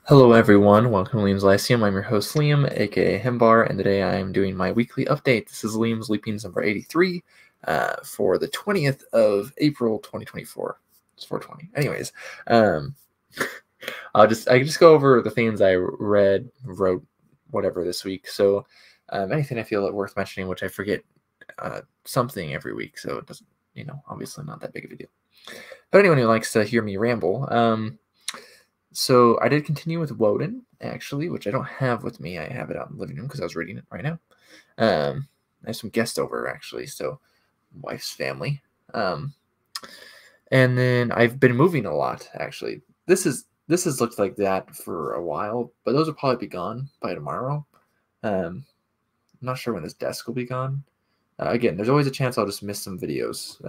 Hello everyone, welcome to Liam's Lyceum. I'm your host Liam, aka Himbar, and today I am doing my weekly update. This is Liam's Leapings number 83 for the 20th of April 2024. It's 420. Anyways, um, I can just go over the things I read, wrote, whatever this week. So anything I feel worth mentioning, which I forget something every week, so it doesn't, obviously not that big of a deal. But anyone who likes to hear me ramble, so I did continue with Woden, actually, which I don't have with me. I have it out in the living room because I was reading it right now. I have some guests over, actually, so wife's family. And then I've been moving a lot, actually. This has looked like that for a while, but those will probably be gone by tomorrow. I'm not sure when this desk will be gone. Again, there's always a chance I'll just miss some videos.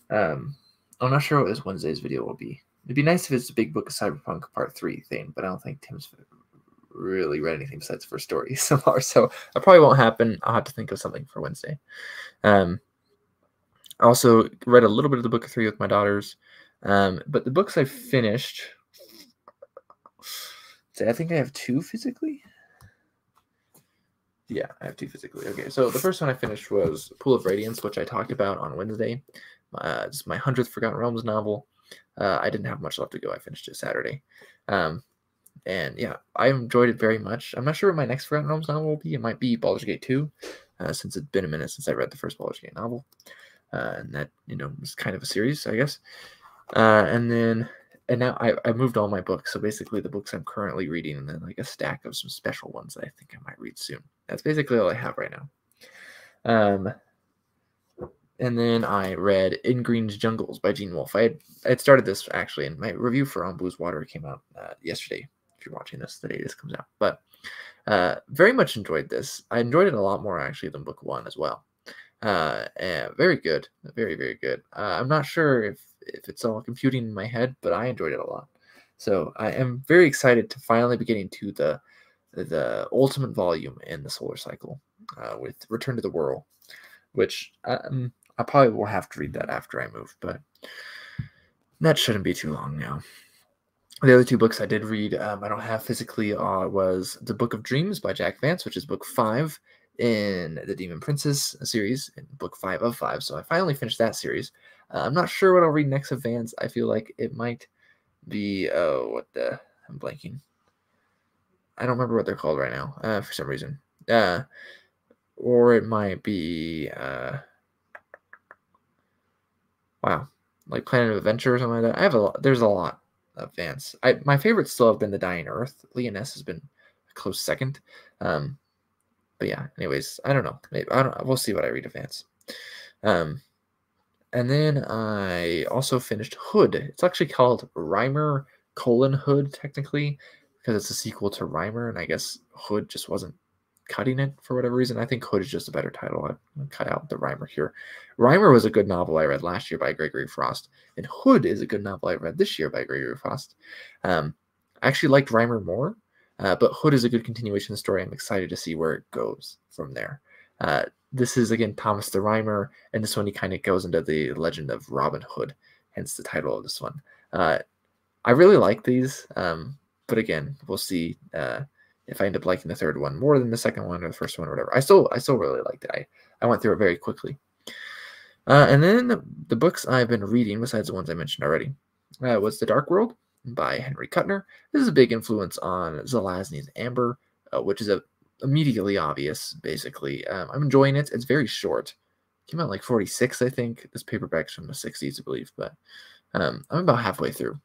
I'm not sure what this Wednesday's video will be. It'd be nice if it's a Big Book of Cyberpunk Part 3 thing, but I don't think Tim's really read anything besides for stories so far, so that probably won't happen. I'll have to think of something for Wednesday. I also read a little bit of the Book of 3 with my daughters, but the books I finished, I think I have 2 physically. Yeah, I have 2 physically. Okay, so the first one I finished was Pool of Radiance, which I talked about on Wednesday. It's my 100th Forgotten Realms novel. I didn't have much left to go. I finished it Saturday. And yeah, I enjoyed it very much. I'm not sure what my next Forgotten Realms novel will be. It might be Baldur's Gate 2, since it's been a minute since I read the first Baldur's Gate novel. And that, was kind of a series, I guess. And now I moved all my books. So basically the books I'm currently reading and then like a stack of some special ones that I think I might read soon. That's basically all I have right now. And then I read In Green's Jungles by Gene Wolfe. I had started this actually, and my review for On Blue's Water came out yesterday. If you're watching this, the day this comes out. But very much enjoyed this. I enjoyed it a lot more actually than book 1 as well. And very good, very, very good. I'm not sure if it's all computing in my head, but I enjoyed it a lot. So I am very excited to finally be getting to the ultimate volume in the solar cycle with Return to the Whirl, which I probably will have to read that after I move, but that shouldn't be too long now. The other 2 books I did read, I don't have physically, was The Book of Dreams by Jack Vance, which is book 5 in the Demon Princess series, and book 5 of 5. So I finally finished that series. I'm not sure what I'll read next of Vance. I feel like it might be, I'm blanking. I don't remember what they're called right now, for some reason. Or it might be, wow, like Planet of Adventure or something like that. There's a lot of Vance. My favorites still have been The Dying Earth. Leoness has been a close second. But yeah, anyways, I don't know. Maybe we'll see what I read of Vance. And then I also finished Hood. It's actually called Rhymer: Hood, technically, because it's a sequel to Rhymer, and I guess Hood just wasn't cutting it for whatever reason. I think Hood is just a better title. I cut out the Rhymer here. Rhymer was a good novel I read last year by Gregory Frost, and Hood is a good novel I read this year by Gregory Frost. I actually liked Rhymer more, but Hood is a good continuation of the story. I'm excited to see where it goes from there. This is, again, Thomas the Rhymer, and this one he kind of goes into the legend of Robin Hood, hence the title of this one. I really like these, but again, we'll see if I end up liking the third one more than the second one or the first one or whatever. I still really liked it. I went through it very quickly. And then the books I've been reading, besides the ones I mentioned already, was The Dark World by Henry Kuttner. This is a big influence on Zelazny's Amber, which is immediately obvious, basically. I'm enjoying it. It's very short. It came out like 46, I think. This paperback's from the 60s, I believe, but I'm about halfway through.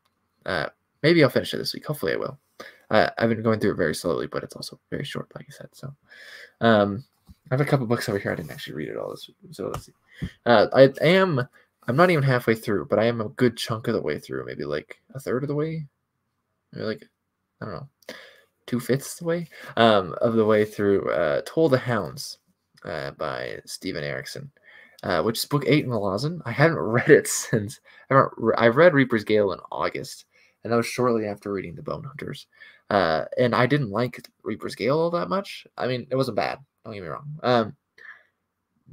Maybe I'll finish it this week. Hopefully I will. I've been going through it very slowly, but it's also very short, like I said. So I have a couple books over here. I didn't actually read it all this week. So let's see. I'm not even halfway through, but I am a good chunk of the way through, maybe like a third of the way. Maybe like, I don't know, 2/5 the way of the way through Toll the Hounds by Stephen Erickson, which is book 8 in the Lawson. I haven't read it since I read Reaper's Gale in August, and that was shortly after reading The Bone Hunters. And I didn't like Reaper's Gale all that much. I mean, it wasn't bad. Don't get me wrong.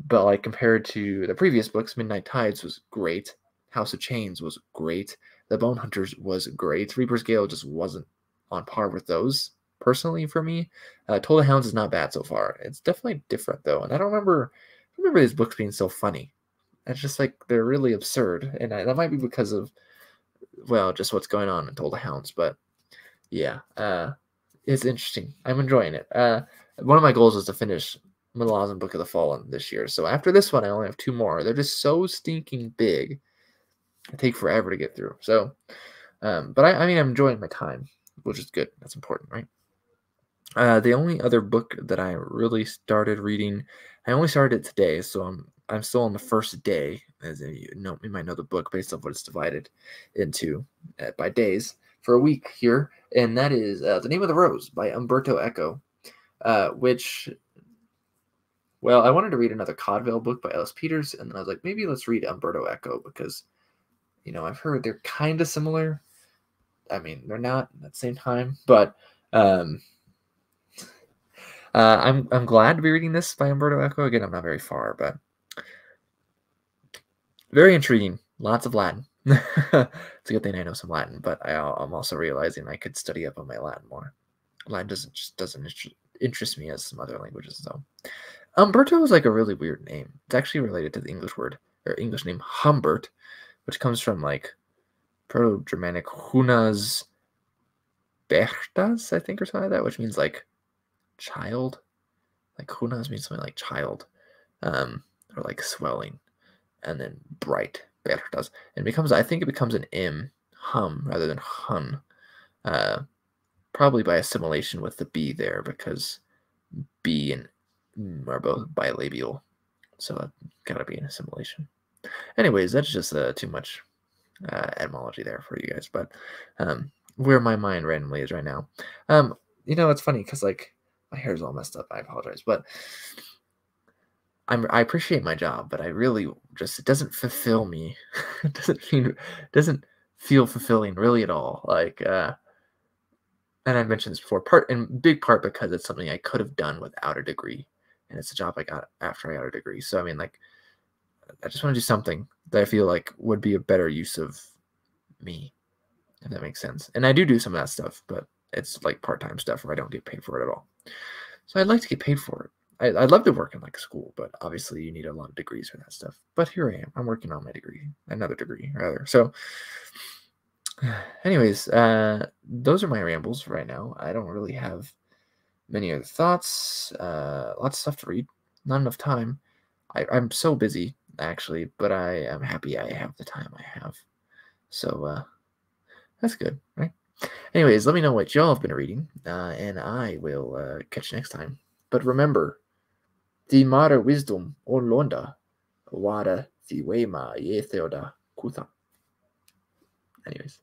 But like compared to the previous books, Midnight Tides was great. House of Chains was great. The Bone Hunters was great. Reaper's Gale just wasn't on par with those personally for me. Toll the Hounds is not bad so far. It's definitely different though, and I don't remember these books being so funny. It's just like they're really absurd, and that might be because of just what's going on in Toll the Hounds. But yeah, it's interesting. I'm enjoying it. One of my goals is to finish Malazan Book of the Fallen this year. So after this one, I only have 2 more. They're just so stinking big. They take forever to get through. So, but I mean, I'm enjoying my time, which is good. That's important, right? The only other book that I really started reading, I only started it today, so I'm still on the first day. As you might know the book based on what it's divided into by days for a week here, and that is The Name of the Rose by Umberto Eco, which, well, I wanted to read another Codville book by Ellis Peters, and then I was like, maybe let's read Umberto Eco because, I've heard they're kind of similar. I mean, they're not at the same time, but I'm glad to be reading this by Umberto Eco. Again, I'm not very far, but very intriguing. Lots of Latin. It's a good thing I know some Latin, but I'm also realizing I could study up on my Latin more. Latin doesn't interest me as some other languages, though. Umberto is like a really weird name. It's actually related to the English word or English name Humbert, which comes from like Proto-Germanic Hunas Bertas, I think, or something like that, which means like child. Like Hunas means something like child, or like swelling, and then bright Bertas. And I think it becomes an M, hum, rather than hun. Probably by assimilation with the B there, because B and M are both bilabial. So that gotta be an assimilation. Anyways, that's just too much etymology there for you guys. But where my mind randomly is right now. It's funny because like my hair's all messed up. I apologize, but I appreciate my job, but I really just it doesn't fulfill me. It doesn't feel fulfilling really at all. Like and I mentioned this before, big part because it's something I could have done without a degree, and it's a job I got after I got a degree. So I mean, like, I just want to do something that I feel like would be a better use of me, if that makes sense. And I do some of that stuff, but it's like part-time stuff where I don't get paid for it at all. So I'd like to get paid for it. I'd love to work in like school, but obviously you need a lot of degrees for that stuff. But here I am. I'm working on my degree, another degree rather. So anyways, those are my rambles right now. I don't really have many other thoughts. Lots of stuff to read. Not enough time. I'm so busy actually, but I am happy I have the time I have. So that's good, right? Anyways, let me know what y'all have been reading, and I will catch you next time. But remember, the mare wisdom on londa, wada the wema ye theoda kutha. Anyways.